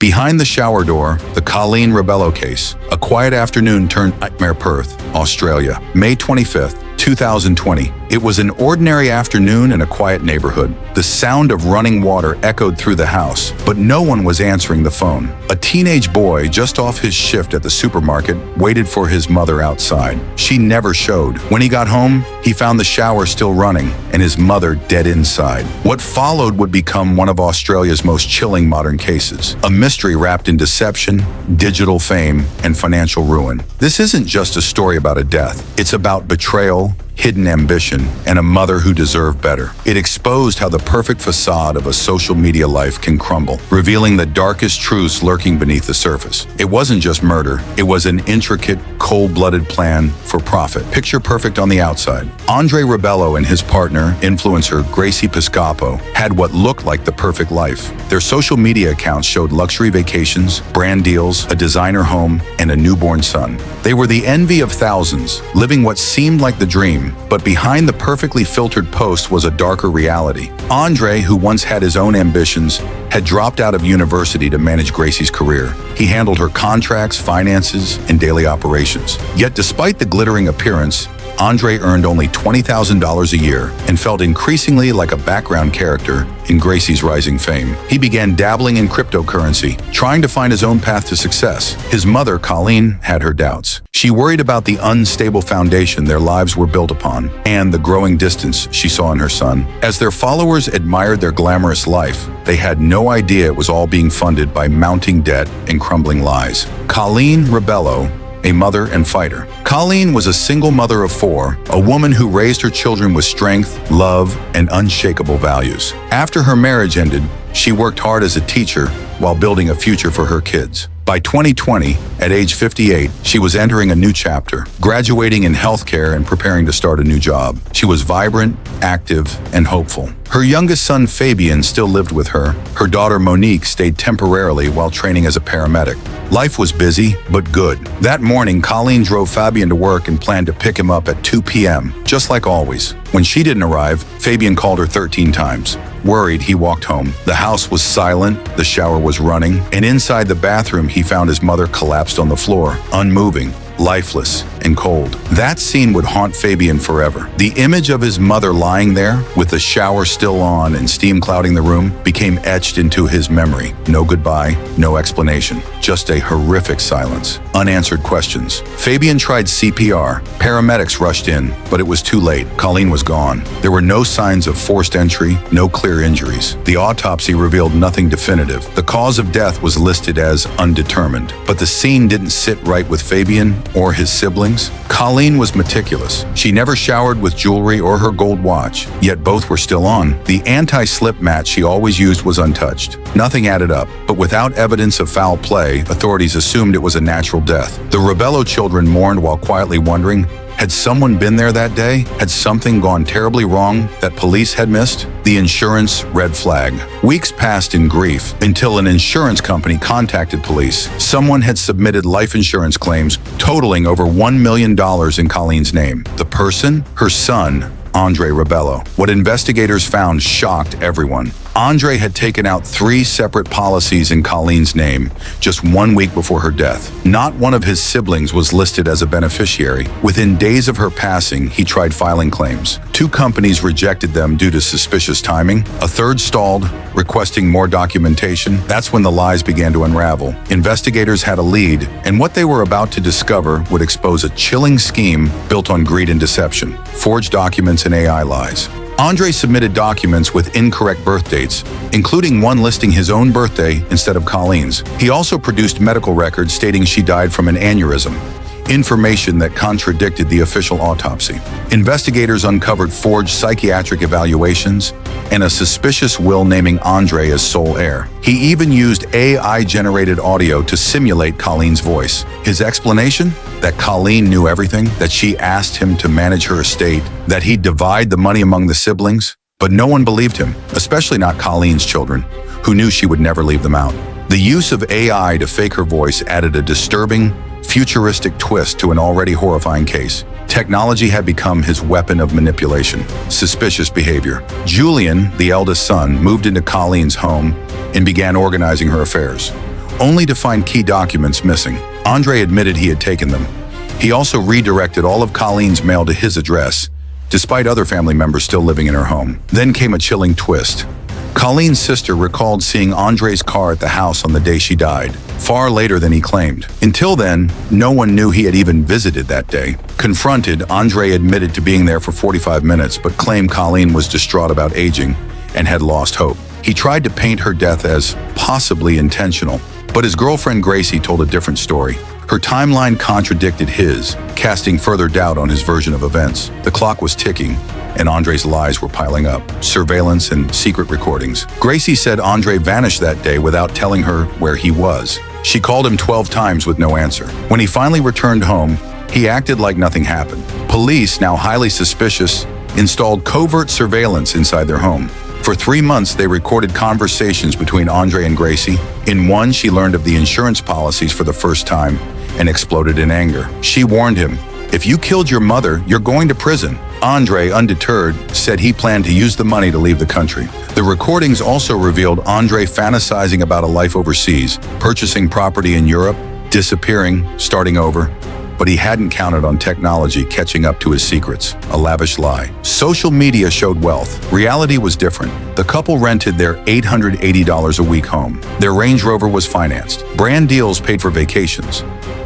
Behind the shower door, the Colleen Rebello case. A quiet afternoon turned nightmare. Perth, Australia, May 25th, 2020. It was an ordinary afternoon in a quiet neighborhood. The sound of running water echoed through the house, but no one was answering the phone. A teenage boy, just off his shift at the supermarket, waited for his mother outside. She never showed. When he got home, he found the shower still running and his mother dead inside. What followed would become one of Australia's most chilling modern cases. A mystery wrapped in deception, digital fame, and financial ruin. This isn't just a story about a death. It's about betrayal, hidden ambition, and a mother who deserved better. It exposed how the perfect facade of a social media life can crumble, revealing the darkest truths lurking beneath the surface. It wasn't just murder, it was an intricate, cold-blooded plan for profit. Picture perfect on the outside. Andre Rebello and his partner, influencer Gracie Piscopo, had what looked like the perfect life. Their social media accounts showed luxury vacations, brand deals, a designer home, and a newborn son. They were the envy of thousands, living what seemed like the dream. But behind the perfectly filtered post was a darker reality. Andre, who once had his own ambitions, had dropped out of university to manage Gracie's career. He handled her contracts, finances, and daily operations. Yet despite the glittering appearance, Andre earned only $20,000 a year and felt increasingly like a background character in Gracie's rising fame. He began dabbling in cryptocurrency, trying to find his own path to success. His mother, Colleen, had her doubts. She worried about the unstable foundation their lives were built upon and the growing distance she saw in her son. As their followers admired their glamorous life, they had no idea it was all being funded by mounting debt and crumbling lies. Colleen Rebello, a mother and fighter. Colleen was a single mother of 4, a woman who raised her children with strength, love, and unshakable values. After her marriage ended, she worked hard as a teacher while building a future for her kids. By 2020, at age 58, she was entering a new chapter, graduating in healthcare and preparing to start a new job. She was vibrant, active, and hopeful. Her youngest son, Fabian, still lived with her. Her daughter, Monique, stayed temporarily while training as a paramedic. Life was busy, but good. That morning, Colleen drove Fabian to work and planned to pick him up at 2 p.m., just like always. When she didn't arrive, Fabian called her 13 times. Worried, he walked home. The house was silent, the shower was running, and inside the bathroom, he found his mother collapsed on the floor, unmoving, lifeless, and cold. That scene would haunt Fabian forever. The image of his mother lying there, with the shower still on and steam clouding the room, became etched into his memory. No goodbye, no explanation, just a horrific silence. Unanswered questions. Fabian tried CPR. Paramedics rushed in, but it was too late. Colleen was gone. There were no signs of forced entry, no clear injuries. The autopsy revealed nothing definitive. The cause of death was listed as undetermined. But the scene didn't sit right with Fabian or his siblings. Colleen was meticulous. She never showered with jewelry or her gold watch, yet both were still on. The anti-slip mat she always used was untouched. Nothing added up, but without evidence of foul play, authorities assumed it was a natural death. The Rebello children mourned while quietly wondering, had someone been there that day? Had something gone terribly wrong that police had missed? The insurance red flag. Weeks passed in grief until an insurance company contacted police. Someone had submitted life insurance claims totaling over $1 million in Colleen's name. The person? Her son, Andre Rebello. What investigators found shocked everyone. Andre had taken out 3 separate policies in Colleen's name just 1 week before her death. Not one of his siblings was listed as a beneficiary. Within days of her passing, he tried filing claims. 2 companies rejected them due to suspicious timing. A third stalled, requesting more documentation. That's when the lies began to unravel. Investigators had a lead, and what they were about to discover would expose a chilling scheme built on greed and deception, forged documents and AI lies. Andre submitted documents with incorrect birth dates, including one listing his own birthday instead of Colleen's. He also produced medical records stating she died from an aneurysm, information that contradicted the official autopsy. Investigators uncovered forged psychiatric evaluations and a suspicious will naming Andre as sole heir. He even used AI-generated audio to simulate Colleen's voice. His explanation? That Colleen knew everything, that she asked him to manage her estate, that he'd divide the money among the siblings. But no one believed him, especially not Colleen's children, who knew she would never leave them out. The use of AI to fake her voice added a disturbing, futuristic twist to an already horrifying case. Technology had become his weapon of manipulation. Suspicious behavior. Julian, the eldest son, moved into Colleen's home and began organizing her affairs. only to find key documents missing. Andre admitted he had taken them. He also redirected all of Colleen's mail to his address, despite other family members still living in her home. Then came a chilling twist. Colleen's sister recalled seeing Andre's car at the house on the day she died, far later than he claimed. Until then, no one knew he had even visited that day. Confronted, Andre admitted to being there for 45 minutes, but claimed Colleen was distraught about aging and had lost hope. He tried to paint her death as possibly intentional, but his girlfriend Gracie told a different story. Her timeline contradicted his, casting further doubt on his version of events. The clock was ticking, and Andre's lies were piling up. Surveillance and secret recordings. Gracie said Andre vanished that day without telling her where he was. She called him 12 times with no answer. When he finally returned home, he acted like nothing happened. Police, now highly suspicious, installed covert surveillance inside their home. For 3 months, they recorded conversations between Andre and Gracie. In one, she learned of the insurance policies for the first time and exploded in anger. She warned him, "If you killed your mother, you're going to prison." Andre, undeterred, said he planned to use the money to leave the country. The recordings also revealed Andre fantasizing about a life overseas, purchasing property in Europe, disappearing, starting over. But he hadn't counted on technology catching up to his secrets. A lavish lie. Social media showed wealth. Reality was different. The couple rented their $880 a week home. Their Range Rover was financed. Brand deals paid for vacations.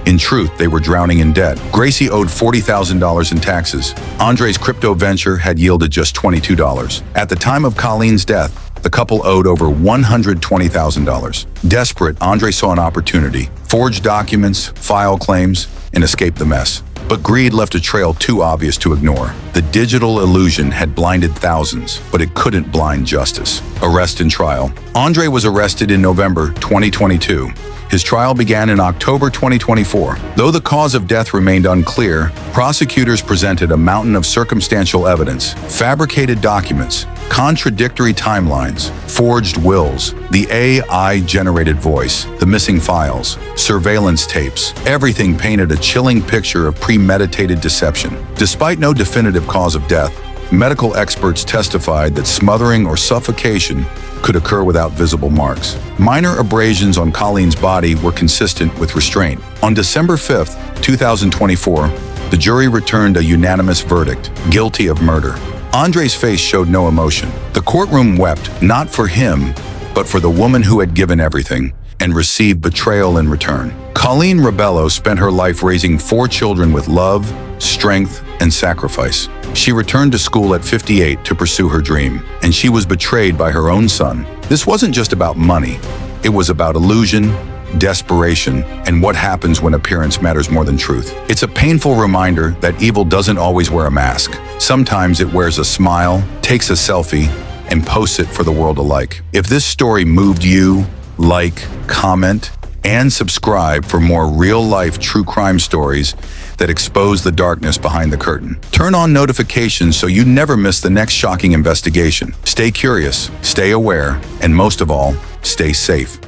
In truth, they were drowning in debt. Gracie owed $40,000 in taxes. Andre's crypto venture had yielded just $22. At the time of Colleen's death, the couple owed over $120,000. Desperate, Andre saw an opportunity, forged documents, file claims, and escaped the mess. But greed left a trail too obvious to ignore. The digital illusion had blinded thousands, but it couldn't blind justice. Arrest and trial. Andre was arrested in November 2022. His trial began in October 2024. Though the cause of death remained unclear, prosecutors presented a mountain of circumstantial evidence, fabricated documents, contradictory timelines, forged wills, the AI-generated voice, the missing files, surveillance tapes. Everything painted a chilling picture of premeditated deception. Despite no definitive cause of death, medical experts testified that smothering or suffocation could occur without visible marks. Minor abrasions on Colleen's body were consistent with restraint. On December 5, 2024, the jury returned a unanimous verdict, guilty of murder. Andre's face showed no emotion. The courtroom wept, not for him, but for the woman who had given everything and received betrayal in return. Colleen Rebello spent her life raising 4 children with love, strength, and sacrifice. She returned to school at 58 to pursue her dream, and she was betrayed by her own son. This wasn't just about money. It was about illusion, desperation, and what happens when appearance matters more than truth. It's a painful reminder that evil doesn't always wear a mask. Sometimes it wears a smile, takes a selfie, and posts it for the world alike. If this story moved you, like, comment, and subscribe for more real-life true crime stories that expose the darkness behind the curtain. Turn on notifications so you never miss the next shocking investigation. Stay curious, stay aware, and most of all, stay safe.